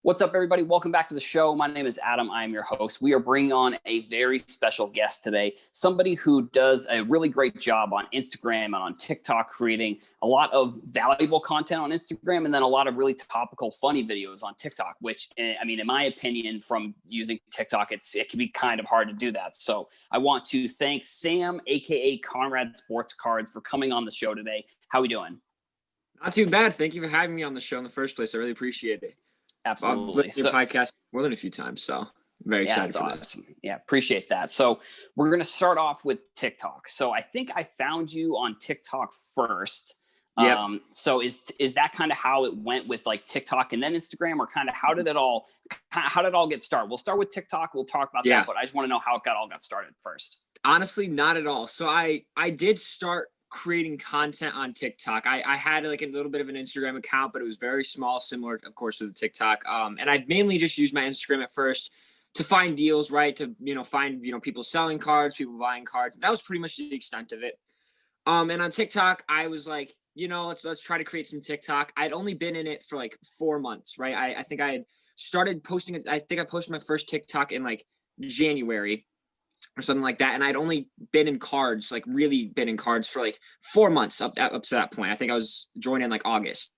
What's up, everybody? Welcome back to the show. My name is Adam. I'm your host. We are bringing on a very special guest today, somebody who does a really great job on Instagram and on TikTok, creating a lot of valuable content on Instagram and then a lot of really topical, funny videos on TikTok, which, I mean, in my opinion, from using TikTok, it can be kind of hard to do that. So I want to thank Sam, aka Conrad Sports Cards, for coming on the show today. How are we doing? Not too bad. Thank you for having me on the show in the first place. I really appreciate it. Absolutely. I've listened to your podcast more than a few times, so I'm very excited for awesome. This. Yeah, appreciate that. So we're going to start off with TikTok. So I think I found you on TikTok first. Yep. So is that kind of how it went with like TikTok and then Instagram, or kind of how did it all get started? We'll start with TikTok. We'll talk about that, but I just want to know how it got started first. Honestly, not at all. So I did start creating content on TikTok. I had like a little bit of an Instagram account, but it was very small, similar, of course, to the TikTok. And I mainly just used my Instagram at first to find deals, right? To, find, people selling cards, people buying cards. That was pretty much the extent of it. And on TikTok, I was like, let's try to create some TikTok. I'd only been in it for like 4 months, right? I think I had started posting it. I think I posted my first TikTok in like January or something like that. And I'd only been in cards, like really been in cards for like 4 months up to that point. I think I was joined in like August.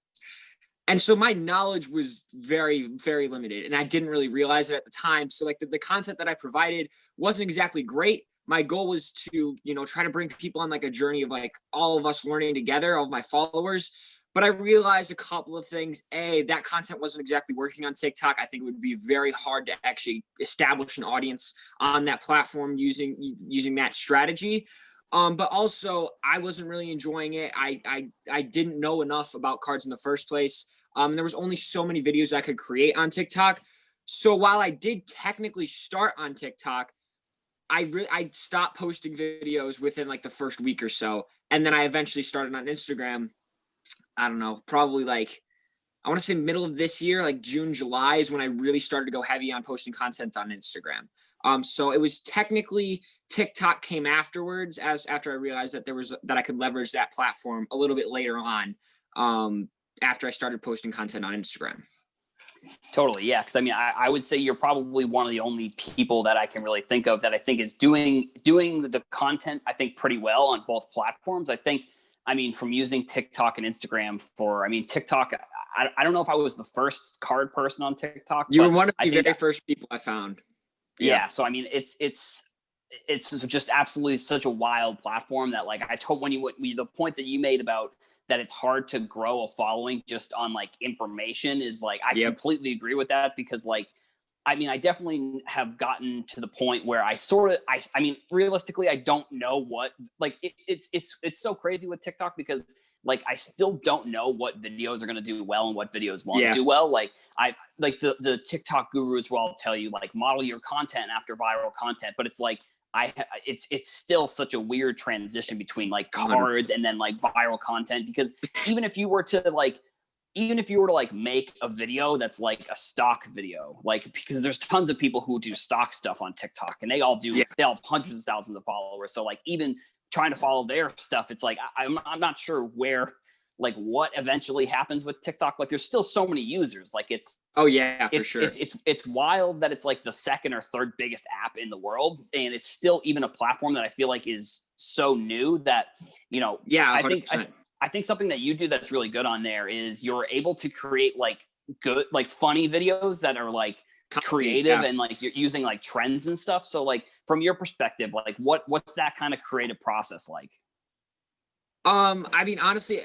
And so my knowledge was very, very limited, and I didn't really realize it at the time. So like the content that I provided wasn't exactly great. My goal was to, try to bring people on like a journey of like all of us learning together, all of my followers. But I realized a couple of things. That content wasn't exactly working on TikTok. I think it would be very hard to actually establish an audience on that platform using that strategy. But also, I wasn't really enjoying it. I didn't know enough about cards in the first place. There was only so many videos I could create on TikTok. So while I did technically start on TikTok, I stopped posting videos within like the first week or so. And then I eventually started on Instagram. I don't know, probably like, I want to say middle of this year, like June, July is when I really started to go heavy on posting content on Instagram. So it was technically TikTok came afterwards, after I realized that I could leverage that platform a little bit later on, after I started posting content on Instagram. Totally. Yeah. Cause I mean, I would say you're probably one of the only people that I can really think of that I think is doing the content, I think, pretty well on both platforms. I mean, from using TikTok and Instagram TikTok, I don't know if I was the first card person on TikTok. You were one of the very first people I found. Yeah. So, I mean, it's just absolutely such a wild platform that like the point that you made about that it's hard to grow a following just on like information is like, I completely agree with that, because like, I mean, I definitely have gotten to the point where I mean, realistically, I don't know what, like, it's so crazy with TikTok, because like, I still don't know what videos are going to do well and what videos won't do well. Like the TikTok gurus will all tell you like model your content after viral content, but it's like, it's still such a weird transition between like cards and then like viral content, because even if you were to make a video that's like a stock video, like, because there's tons of people who do stock stuff on TikTok and they all have hundreds of thousands of followers. So like even trying to follow their stuff, it's like, I'm not sure like what eventually happens with TikTok. Like there's still so many users. Like for sure. It's wild that it's like the second or third biggest app in the world. And it's still even a platform that I feel like is so new that, I think something that you do that's really good on there is you're able to create like good, like funny videos that are like creative and like you're using like trends and stuff. So like from your perspective, like what's that kind of creative process like? I mean, honestly,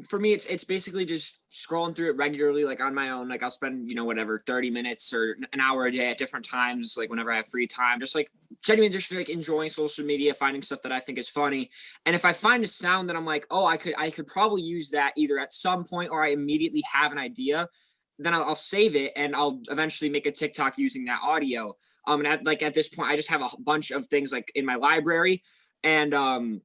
for me, it's basically just scrolling through it regularly, like on my own. Like I'll spend, 30 minutes or an hour a day at different times, like whenever I have free time, just like genuinely just like enjoying social media, finding stuff that I think is funny. And if I find a sound that I'm like, oh, I could probably use that either at some point or I immediately have an idea, then I'll save it and I'll eventually make a TikTok using that audio. And at this point, I just have a bunch of things like in my library and,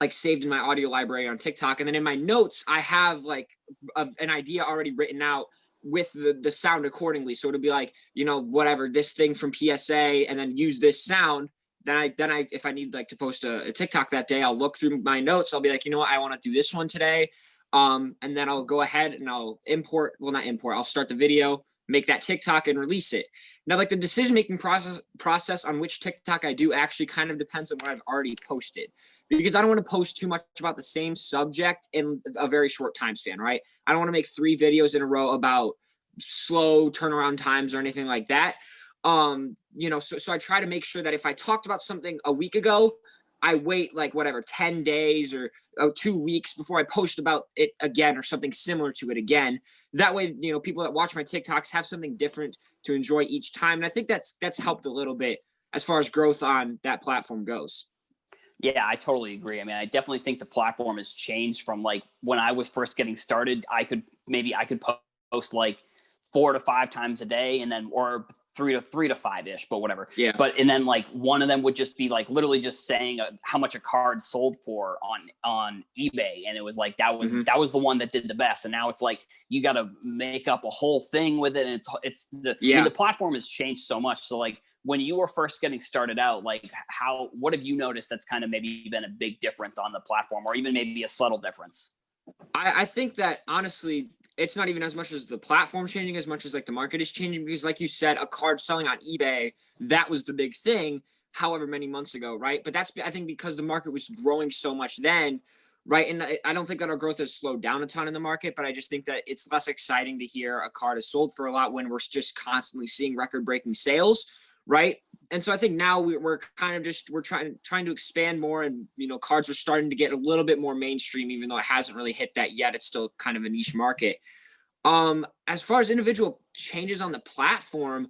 like saved in my audio library on TikTok. And then in my notes, I have like an idea already written out with the sound accordingly. So it'll be like, whatever, this thing from PSA, and then use this sound. Then I, if I need like to post a TikTok that day, I'll look through my notes. I'll be like, I want to do this one today. And then I'll go ahead and I'll I'll start the video, make that TikTok and release it. Now, like the decision-making process on which TikTok I do actually kind of depends on what I've already posted, because I don't want to post too much about the same subject in a very short time span, right? I don't want to make 3 videos in a row about slow turnaround times or anything like that. So I try to make sure that if I talked about something a week ago, I wait like whatever 10 days or 2 weeks before I post about it again or something similar to it again. That way, people that watch my TikToks have something different to enjoy each time. And I think that's helped a little bit as far as growth on that platform goes. Yeah, I totally agree. I mean, I definitely think the platform has changed from like when I was first getting started. I could post like 4 to 5 times a day, and then or 3 to 5 ish, but whatever. Yeah. But and then like one of them would just be like literally just saying how much a card sold for on eBay, and it was like that was the one that did the best. And now it's like you got to make up a whole thing with it, and I mean, the platform has changed so much. So like when you were first getting started out, like what have you noticed that's kind of maybe been a big difference on the platform, or even maybe a subtle difference? I think that honestly, it's not even as much as the platform changing as much as like the market is changing, because like you said, a card selling on eBay, that was the big thing however many months ago, right? But that's, I think, because the market was growing so much then, right? And I don't think that our growth has slowed down a ton in the market, but I just think that it's less exciting to hear a card is sold for a lot when we're just constantly seeing record-breaking sales, right? And so I think now we're kind of just trying to expand more, and cards are starting to get a little bit more mainstream, even though it hasn't really hit that yet. It's still kind of a niche market. As far as individual changes on the platform,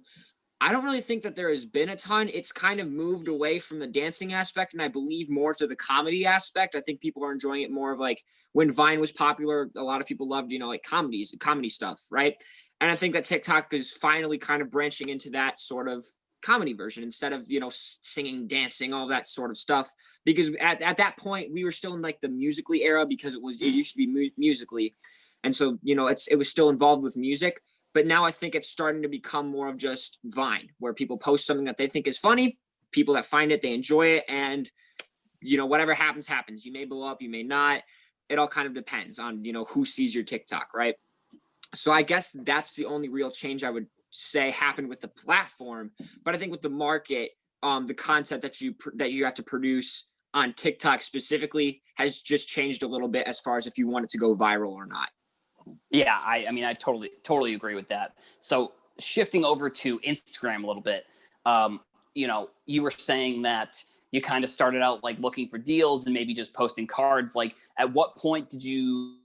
I don't really think that there has been a ton. It's kind of moved away from the dancing aspect, and I believe more to the comedy aspect. I think people are enjoying it more of like when Vine was popular, a lot of people loved, like comedy stuff, right? And I think that TikTok is finally kind of branching into that sort of comedy version instead of singing, dancing, all that sort of stuff, because at that point we were still in like the Musically era, because it used to be Musically, and so it was still involved with music. But now I think it's starting to become more of just Vine, where people post something that they think is funny, people that find it, they enjoy it, and whatever happens, you may blow up, you may not. It all kind of depends on who sees your TikTok, right? So I guess that's the only real change I would say happened with the platform. But I think with the market, the content that you have to produce on TikTok specifically has just changed a little bit as far as if you want it to go viral or not. Yeah, I mean, I totally agree with that. So shifting over to Instagram a little bit, you were saying that you kind of started out like looking for deals and maybe just posting cards. Like, at what point did you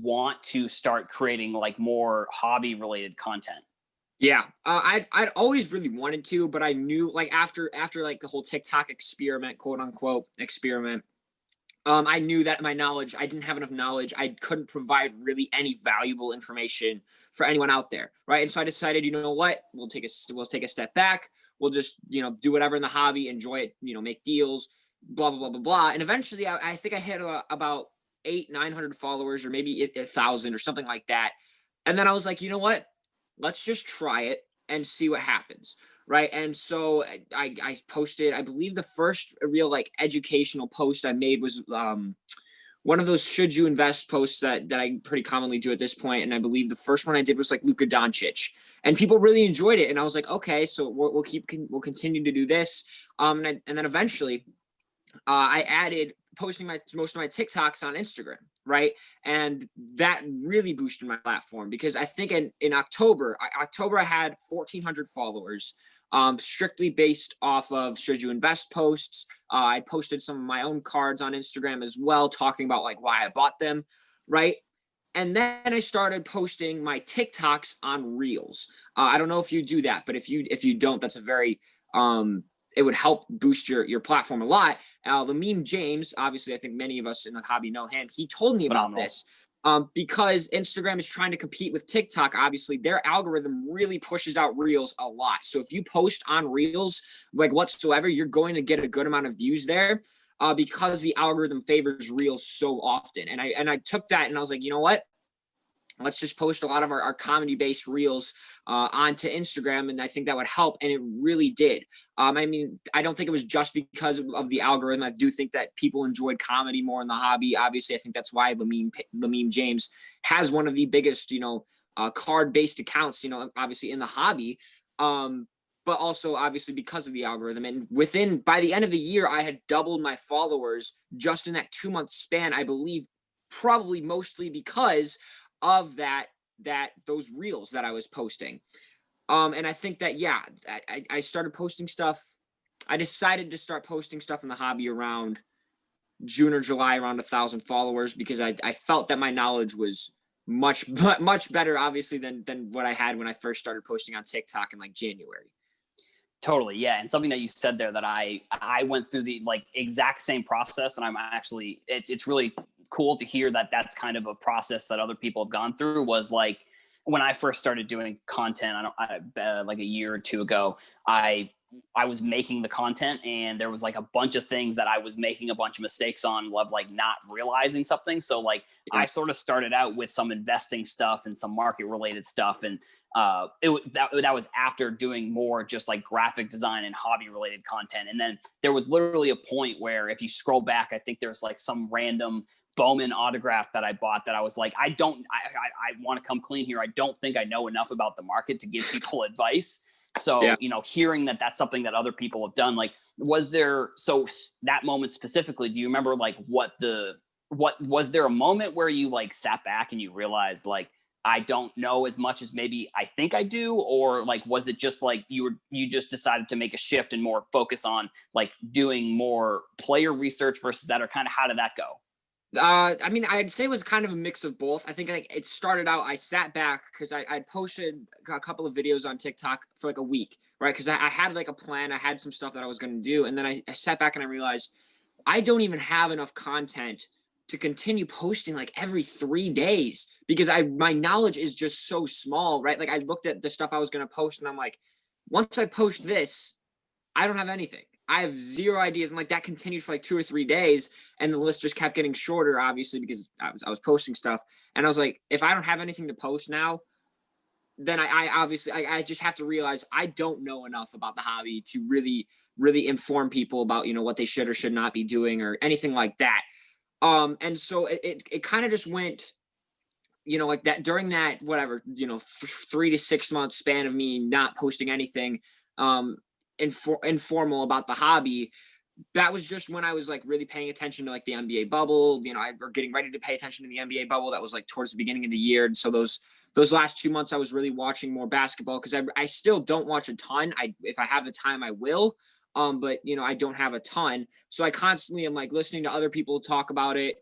want to start creating like more hobby related content? Yeah, I'd always really wanted to, but I knew like after like the whole TikTok experiment, quote unquote experiment, I knew that I didn't have enough knowledge. I couldn't provide really any valuable information for anyone out there, right? And so I decided, you know what, we'll take a step back. We'll just do whatever in the hobby, enjoy it, make deals, blah blah blah blah blah. And eventually, I think I hit about 900 followers, or maybe 1,000 or something like that. And then I was like, you know what, let's just try it and see what happens. Right. And so I posted, I believe the first real like educational post I made was one of those should you invest posts that I pretty commonly do at this point. And I believe the first one I did was like Luka Doncic, and people really enjoyed it. And I was like, okay, so we'll continue to do this. And then eventually I added posting most of my TikToks on Instagram, right? And that really boosted my platform, because I think in October I had 1,400 followers, strictly based off of should you invest posts. I posted some of my own cards on Instagram as well, talking about like why I bought them, right? And then I started posting my TikToks on Reels. I don't know if you do that, but if you don't, that's a very it would help boost your platform a lot. The meme James, obviously, I think many of us in the hobby know him. He told me about this. Because Instagram is trying to compete with TikTok. Obviously, their algorithm really pushes out Reels a lot. So if you post on Reels, like whatsoever, you're going to get a good amount of views there, because the algorithm favors Reels so often. And I took that and I was like, you know what? Let's just post a lot of our comedy-based Reels onto Instagram, and I think that would help, and it really did. I mean, I don't think it was just because of the algorithm. I do think that people enjoyed comedy more in the hobby. Obviously, I think that's why the meme James has one of the biggest, card-based accounts, you know, obviously in the hobby. But also obviously because of the algorithm. And by the end of the year, I had doubled my followers just in that 2 month span, I believe, probably mostly because of those reels that I was posting. And I think that, yeah, I started posting stuff. I decided to start posting stuff in the hobby around June or July, around 1,000 followers, because I felt that my knowledge was much better, obviously, than what I had when I first started posting on TikTok in like January. Totally, yeah. And something that you said there that I went through the like exact same process, and I'm actually it's really cool to hear that that's kind of a process that other people have gone through. Was like when I first started doing content, like a year or two ago, I was making the content, and there was like a bunch of things that I was making a bunch of mistakes on, of like not realizing something. So like I sort of started out with some investing stuff and some market related stuff, and that was after doing more just like graphic design and hobby related content. And then there was literally a point where if you scroll back, I think there's like some random Bowman autograph that I bought that I was like, I want to come clean here. I don't think I know enough about the market to give people advice. So, you know, hearing that that's something that other people have done, like, was there, so that moment specifically, do you remember like what was there a moment where you like sat back and you realized like, I don't know as much as maybe I think I do? Or like, was it just like you just decided to make a shift and more focus on like doing more player research versus that, or kind of how did that go? I mean, I'd say it was kind of a mix of both. I think like it started out, I sat back because I'd posted a couple of videos on TikTok for like a week, right? Because I had like a plan, I had some stuff that I was going to do. And then I sat back and I realized I don't even have enough content to continue posting like every 3 days, because my knowledge is just so small, right? Like I looked at the stuff I was going to post and I'm like, once I post this, I don't have anything. I have zero ideas. And like that continued for like 2 or 3 days. And the list just kept getting shorter, obviously, because I was posting stuff. And I was like, if I don't have anything to post now, then I obviously, I just have to realize I don't know enough about the hobby to really inform people about, you know, what they should or should not be doing or anything like that. And so it kind of just went, you know, like that during that, whatever, you know, 3 to 6 month span of me not posting anything, informal about the hobby. That was just when I was like really paying attention to like the NBA bubble, you know, or getting ready to pay attention to the NBA bubble. That was like towards the beginning of the year. And so those last 2 months, I was really watching more basketball, because I still don't watch a ton. If I have the time, I will. But you know, I don't have a ton. So I constantly am like listening to other people talk about it.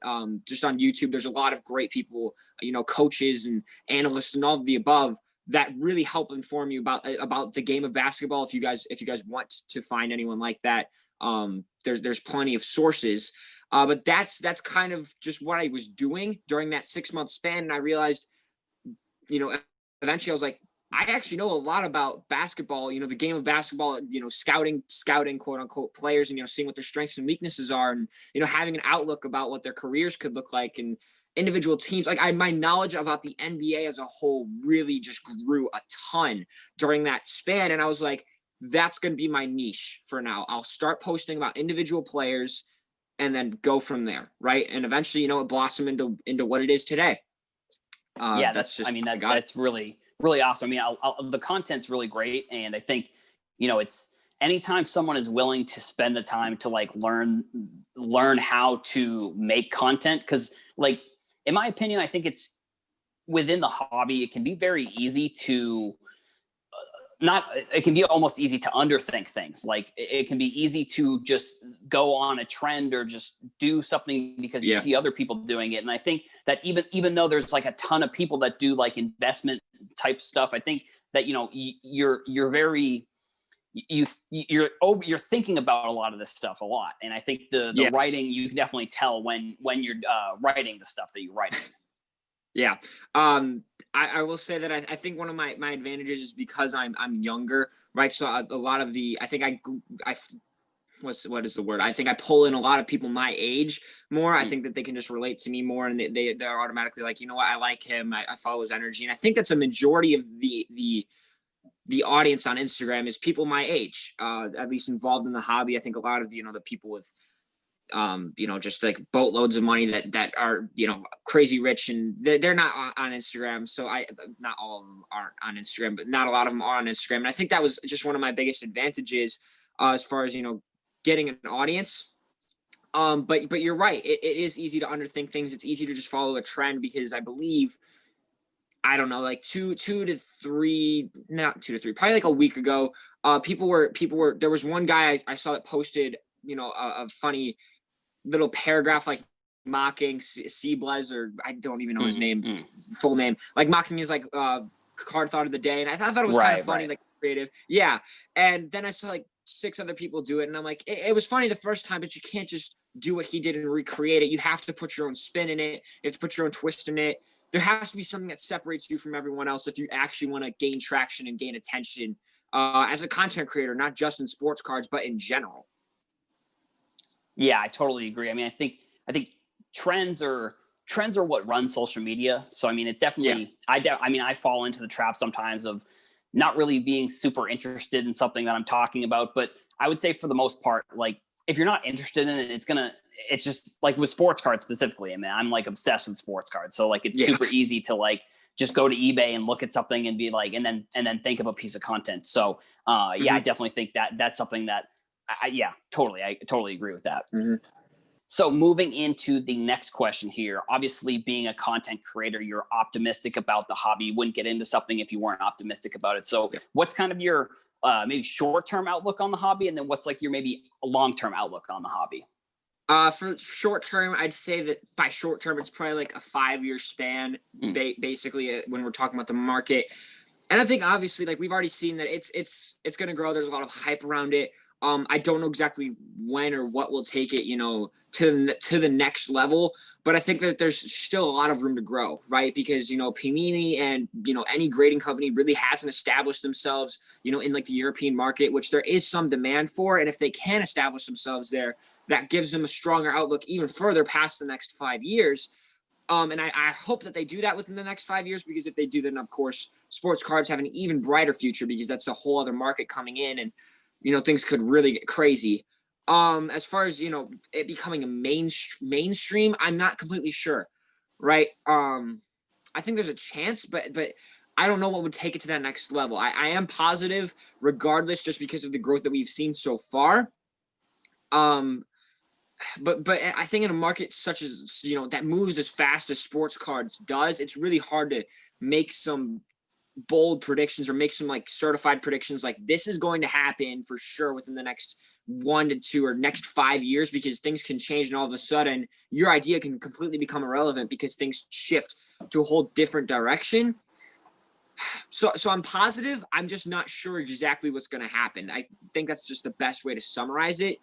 Just on YouTube, there's a lot of great people, you know, coaches and analysts and all of the above, that really help inform you about the game of basketball. If you guys want to find anyone like that, there's plenty of sources. But that's kind of just what I was doing during that 6 month span. And I realized, you know, eventually I was like, I actually know a lot about basketball, you know, the game of basketball, you know, scouting quote unquote players, and, you know, seeing what their strengths and weaknesses are, and, you know, having an outlook about what their careers could look like, and individual teams. Like my knowledge about the NBA as a whole really just grew a ton during that span. And I was like, that's going to be my niche for now. I'll start posting about individual players and then go from there. Right. And eventually, you know, it blossomed into what it is today. Yeah, that's really, really awesome. I mean, the content's really great. And I think, you know, it's anytime someone is willing to spend the time to like learn how to make content. Cause like, in my opinion, I think it's within the hobby, it can be very easy to it can be almost easy to underthink things. Like it can be easy to just go on a trend or just do something because you see other people doing it. And I think that even though there's like a ton of people that do like investment type stuff, I think that, you know, you're very, you're thinking about a lot of this stuff a lot. And I think the writing, you can definitely tell when you're writing the stuff that you're writing. Yeah. I will say that I think one of my advantages is because I'm younger, right? So a lot of I think what is the word? I think I pull in a lot of people my age more. I think that they can just relate to me more, and they're automatically like, you know what, I like him. I follow his energy. And I think that's a majority of the audience on Instagram is people my age, at least involved in the hobby. I think a lot of, you know, the people with just like boatloads of money that are, crazy rich, and they're not on Instagram. So not all of them aren't on Instagram, but not a lot of them are on Instagram. And I think that was just one of my biggest advantages as far as, getting an audience. But you're right. It is easy to underthink things. It's easy to just follow a trend, because I believe, I don't know, like two to three, not 2 to 3, probably like a week ago, people were, there was one guy I saw that posted, a funny little paragraph, like mocking Seablez, or I don't even know his name, full name, like mocking his like card thought of the day. And I thought it was kind of funny, like creative. Yeah. And then I saw like 6 other people do it. And I'm like, it was funny the first time, but you can't just do what he did and recreate it. You have to put your own spin in it. You have to put your own twist in it. There has to be something that separates you from everyone else if you actually want to gain traction and gain attention as a content creator, not just in sports cards, but in general. Yeah, I totally agree. I mean, I think trends are what run social media. So I mean, it definitely, I mean, I fall into the trap sometimes of not really being super interested in something that I'm talking about. But I would say for the most part, like if you're not interested in it, it's just like with sports cards specifically. I mean, I'm like obsessed with sports cards. So like, it's super easy to like just go to eBay and look at something and be like, and then think of a piece of content. So I definitely think that's something that I totally agree with that. So moving into the next question here, obviously being a content creator, you're optimistic about the hobby. You wouldn't get into something if you weren't optimistic about it. So what's kind of your maybe short-term outlook on the hobby? And then what's like your maybe long-term outlook on the hobby? For short term, I'd say that by short term, it's probably like a 5-year span, basically, when we're talking about the market. And I think obviously, like we've already seen that it's going to grow. There's a lot of hype around it. I don't know exactly when or what will take it, to the next level, but I think that there's still a lot of room to grow, right? Because, Panini and, any grading company really hasn't established themselves, in like the European market, which there is some demand for. And if they can establish themselves there, that gives them a stronger outlook even further past the next 5 years. And I hope that they do that within the next 5 years, because if they do, then of course, sports cards have an even brighter future, because that's a whole other market coming in, and, things could really get crazy. As far as, it becoming a mainstream, I'm not completely sure. Right. I think there's a chance, but I don't know what would take it to that next level. I am positive regardless, just because of the growth that we've seen so far. But I think in a market such as, that moves as fast as sports cards does, it's really hard to make some bold predictions or make some like certified predictions like this is going to happen for sure within the next 1 to 2 or next 5 years, because things can change, and all of a sudden your idea can completely become irrelevant because things shift to a whole different direction. So I'm positive. I'm just not sure exactly what's going to happen. I think that's just the best way to summarize it.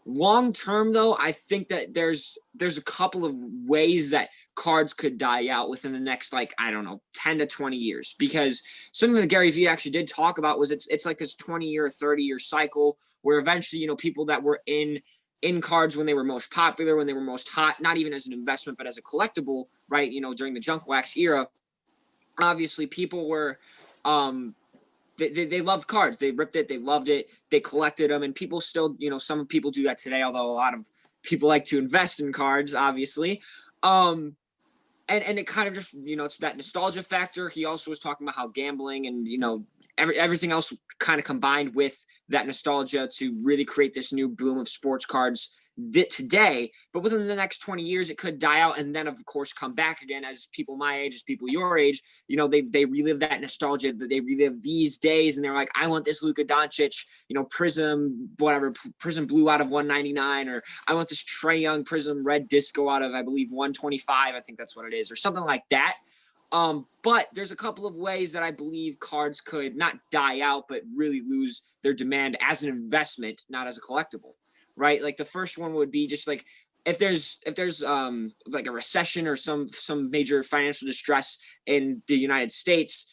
Long term, though, I think that there's a couple of ways that cards could die out within the next, like, I don't know, 10 to 20 years, because something that Gary Vee actually did talk about was it's like this 20-year, 30-year cycle where eventually, people that were in cards when they were most popular, when they were most hot, not even as an investment, but as a collectible, right? During the junk wax era, obviously people were, they loved cards. They ripped it. They loved it. They collected them, and people still, some people do that today, although a lot of people like to invest in cards, obviously. And it kind of just, it's that nostalgia factor. He also was talking about how gambling and, everything else kind of combined with that nostalgia to really create this new boom of sports cards today. But within the next 20 years, it could die out and then, of course, come back again as people my age, as people your age, they relive that nostalgia, that they relive these days, and they're like, I want this Luka Doncic, Prism, whatever, Prism Blue out of 199, or I want this Trae Young Prism Red Disco out of, I believe, 125. I think that's what it is, or something like that. But there's a couple of ways that I believe cards could not die out, but really lose their demand as an investment, not as a collectible. Right. Like the first one would be just like if there's like a recession or some major financial distress in the United States,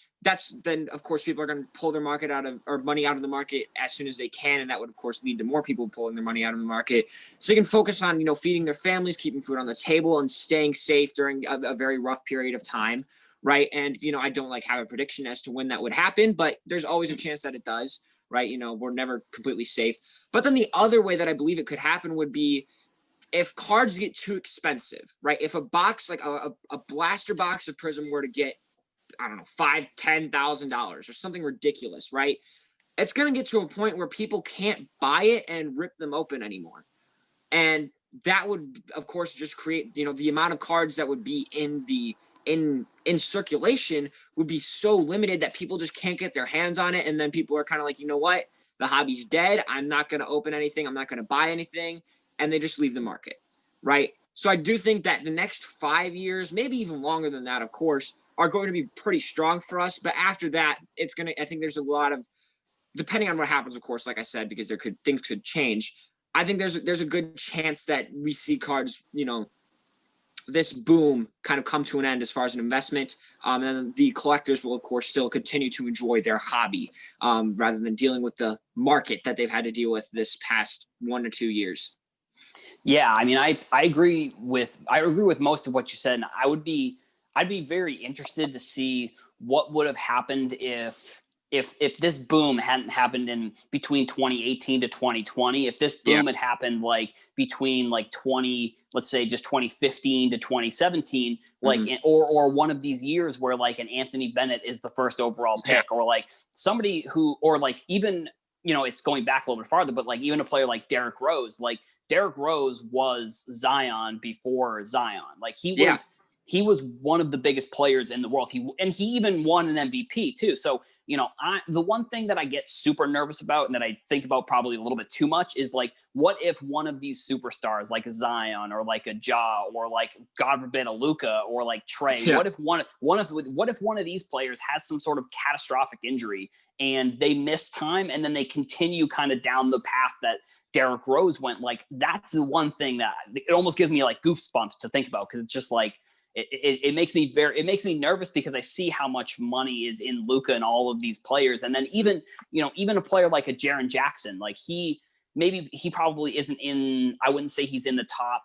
then of course people are going to pull their money out of the market as soon as they can. And that would, of course, lead to more people pulling their money out of the market. So they can focus on, feeding their families, keeping food on the table, and staying safe during a very rough period of time. Right. And, I don't have a prediction as to when that would happen, but there's always a chance that it does. Right. We're never completely safe. But then the other way that I believe it could happen would be if cards get too expensive, right? If a box like a blaster box of Prism were to get, I don't know, $5,000-$10,000 or something ridiculous, right? It's gonna get to a point where people can't buy it and rip them open anymore. And that would, of course, just create, the amount of cards that would be in circulation would be so limited that people just can't get their hands on it. And then people are kind of like, you know what? The hobby's dead. I'm not going to open anything. I'm not going to buy anything. And they just leave the market, right? So I do think that the next 5 years, maybe even longer than that, of course, are going to be pretty strong for us. But after that, I think there's a lot of, depending on what happens, of course, like I said, because things could change. I think there's a good chance that we see cards, this boom kind of come to an end as far as an investment. And the collectors will, of course, still continue to enjoy their hobby rather than dealing with the market that they've had to deal with this past 1 or 2 years. Yeah, I mean, I agree with most of what you said. And I'd be very interested to see what would have happened if this boom hadn't happened in between 2018 to 2020, if this boom had happened like between like 2015 to 2017, like, or one of these years where like an Anthony Bennett is the first overall pick, or like somebody who, or like even, it's going back a little bit farther, but like even a player like Derrick Rose was Zion before Zion. Like he was one of the biggest players in the world. He even won an MVP too. So, the one thing that I get super nervous about and that I think about probably a little bit too much is like, what if one of these superstars like a Zion or like a Ja or like, God forbid, a Luka or like Trey, what if one of these players has some sort of catastrophic injury and they miss time and then they continue kind of down the path that Derrick Rose went? Like, that's the one thing that it almost gives me like goosebumps to think about, because it's just like, it makes me nervous because I see how much money is in Luka and all of these players. And then even a player like a Jaren Jackson, like he probably isn't in, I wouldn't say he's in the top.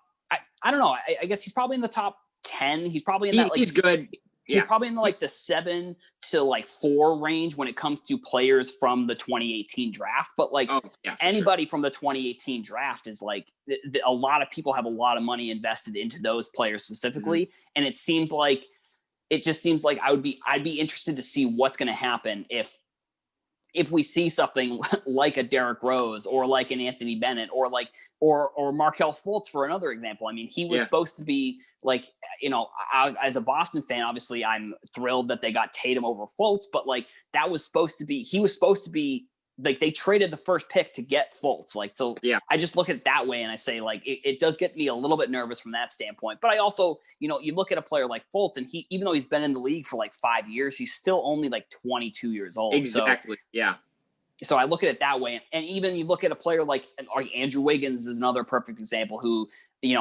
I don't know. I guess he's probably in the top 10. He's probably in that, like, he's good. He's probably in like the 7 to like 4 range when it comes to players from the 2018 draft. But like anybody from the 2018 draft is like, a lot of people have a lot of money invested into those players specifically. And it just seems like I'd be interested to see what's going to happen if we see something like a Derrick Rose or like an Anthony Bennett or Markelle Fultz, for another example. I mean, he was supposed to be like, as a Boston fan, obviously I'm thrilled that they got Tatum over Fultz, but like he was supposed to be like, they traded the first pick to get Fultz. Like, so I just look at it that way and I say like, it does get me a little bit nervous from that standpoint. But I also, you look at a player like Fultz and even though he's been in the league for like 5 years, he's still only like 22 years old. Exactly. So I look at it that way. And even you look at a player like Andrew Wiggins is another perfect example who,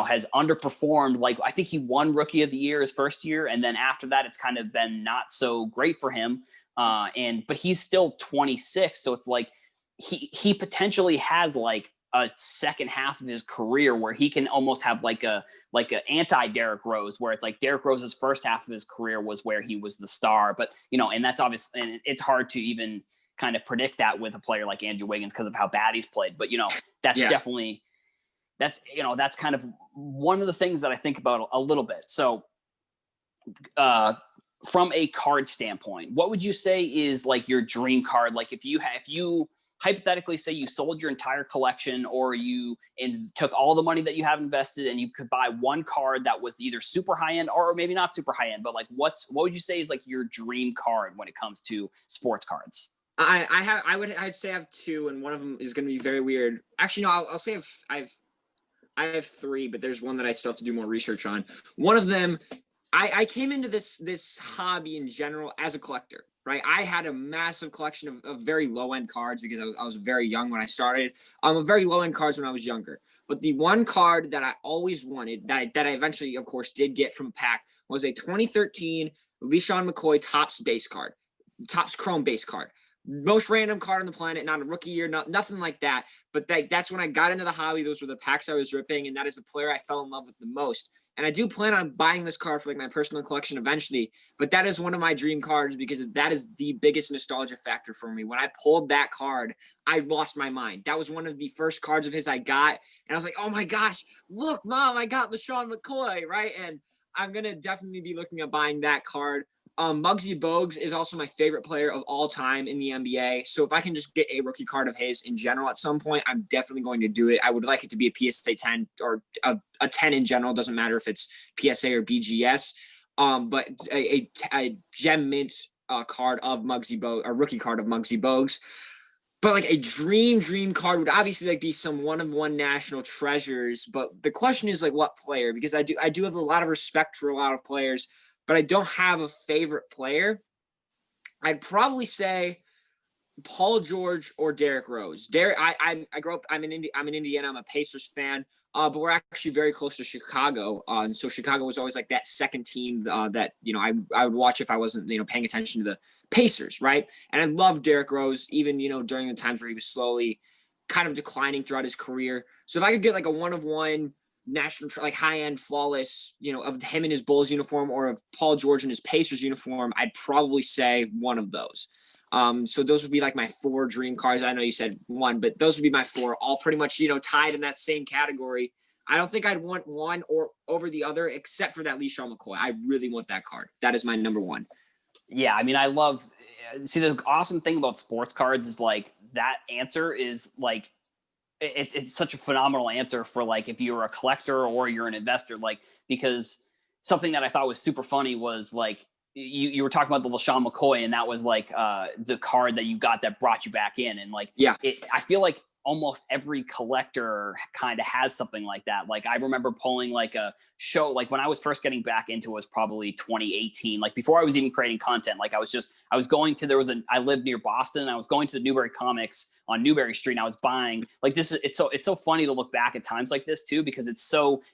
has underperformed. Like, I think he won Rookie of the Year his first year. And then after that, it's kind of been not so great for him. But he's still 26. So it's like, he potentially has like a second half of his career where he can almost have like a anti Derrick Rose, where it's like Derrick Rose's first half of his career was where he was the star. But, and that's obvious. And it's hard to even kind of predict that with a player like Andrew Wiggins because of how bad he's played. But, that's definitely, that's kind of one of the things that I think about a little bit. So, from a card standpoint, what would you say is like your dream card? Like if you hypothetically say you sold your entire collection or you took all the money that you have invested and you could buy one card that was either super high end or maybe not super high end, but like what would you say is like your dream card when it comes to sports cards? I'd say I have 2, and one of them is going to be very weird. Actually, no, I'll say I have 3, but there's one that I still have to do more research on. One of them, I came into this hobby in general as a collector, right? I had a massive collection of very low end cards because I was very young when I started. Very low end cards when I was younger. But the one card that I always wanted, that I eventually, of course, did get from a pack, was a 2013 LeSean McCoy Topps Chrome base card. most random card on the planet, not a rookie year, nothing like that. But that's when I got into the hobby. Those were the packs I was ripping, and that is the player I fell in love with the most. And I do plan on buying this card for like my personal collection eventually, but that is one of my dream cards because that is the biggest nostalgia factor for me. When I pulled that card, I lost my mind. That was one of the first cards of his I got, and I was like, oh my gosh, look, Mom, I got LaShawn McCoy, right? And I'm going to definitely be looking at buying that card. Muggsy Bogues is also my favorite player of all time in the NBA. So if I can just get a rookie card of his in general at some point, I'm definitely going to do it. I would like it to be a PSA 10 or a 10 in general. Doesn't matter if it's PSA or BGS. But a gem mint card of Muggsy Bogues, a rookie card of Muggsy Bogues. But like a dream card would obviously like be some one-of-one national treasures. But the question is like what player? Because I do have a lot of respect for a lot of players, but I don't have a favorite player. I'd probably say Paul George or Derrick Rose. I grew up. I'm in Indiana. I'm a Pacers fan. But we're actually very close to Chicago. And so Chicago was always like that second team that I would watch if I wasn't paying attention to the Pacers, right? And I love Derrick Rose, even during the times where he was slowly kind of declining throughout his career. So if I could get like a one-of-one national like high-end flawless of him in his Bulls uniform or of Paul George in his Pacers uniform, I'd probably say one of those. So those would be like my 4 dream cards. I know you said 1, but those would be my 4, all pretty much tied in that same category. I don't think I'd want one or over the other except for that LaShawn McCoy. I really want that card. That is my number 1. Yeah, I mean, I love the awesome thing about sports cards is like that answer is like it's such a phenomenal answer for like if you're a collector or you're an investor, like because something that I thought was super funny was like you were talking about the LaShawn McCoy, and that was like the card that you got that brought you back in, and like I feel like almost every collector kind of has something like that. Like I remember pulling like a show, like when I was first getting back into it was probably 2018, like before I was even creating content. Like I was going to, I lived near Boston, and I was going to the Newbury Comics on Newbury Street, and I was buying like this. It's so funny to look back at times like this too, because it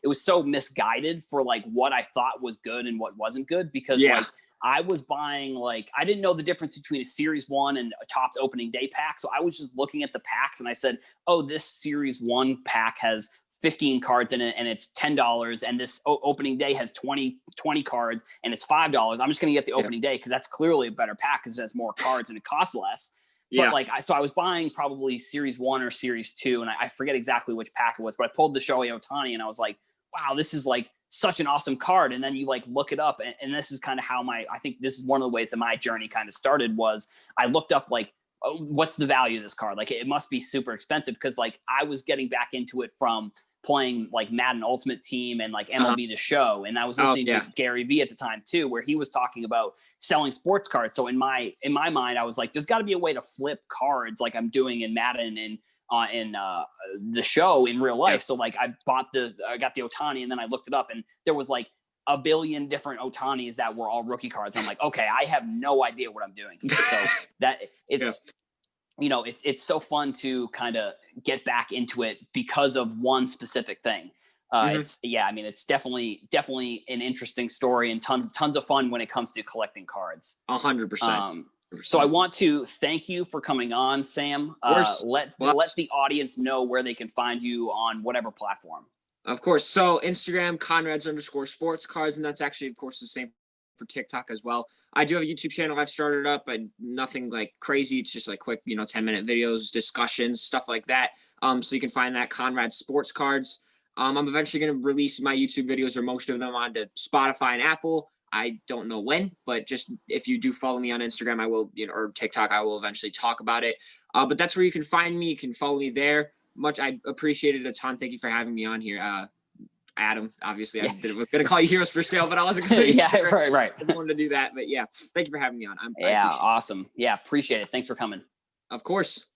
was so misguided for like what I thought was good and what wasn't good, because like I was buying, like, I didn't know the difference between a Series 1 and a Topps opening day pack. So I was just looking at the packs and I said, oh, this Series 1 pack has 15 cards in it and it's $10. And this opening day has 20 cards and it's $5. I'm just going to get the opening day because that's clearly a better pack because it has more cards and it costs less. But like, so I was buying probably Series 1 or Series 2, and I forget exactly which pack it was, but I pulled the Shohei Ohtani and I was like, wow, this is like such an awesome card. And then you like look it up, and this is kind of how I think this is one of the ways that my journey kind of started, was I looked up like, oh, what's the value of this card? Like it must be super expensive, because like I was getting back into it from playing like Madden Ultimate Team and like MLB The Show, and I was listening to Gary Vee at the time too, where he was talking about selling sports cards. So in my mind, I was like, there's got to be a way to flip cards like I'm doing in Madden and in The Show in real life. So like I got the Ohtani, and then I looked it up, and there was like a billion different Ohtanis that were all rookie cards. I'm like, okay, I have no idea what I'm doing. So that it's it's so fun to kind of get back into it because of one specific thing. It's it's definitely an interesting story, and tons of fun when it comes to collecting cards. 100%. So I want to thank you for coming on, Sam. Let the audience know where they can find you on whatever platform. Of course. So Instagram, Conrads_sports cards, and that's actually, of course, the same for TikTok as well. I do have a YouTube channel I've started up, but nothing like crazy. It's just like quick, 10-minute videos, discussions, stuff like that. So you can find that Conrad Sports Cards. I'm eventually going to release my YouTube videos, or most of them, onto Spotify and Apple. I don't know when, but just if you do follow me on Instagram, I will, or TikTok, I will eventually talk about it. But that's where you can find me. You can follow me there. I appreciate it a ton. Thank you for having me on here. Adam, obviously, I was going to call you Herosforsale, but I wasn't going to. Right. I wanted to do that, but thank you for having me on. Awesome. Yeah, appreciate it. Thanks for coming. Of course.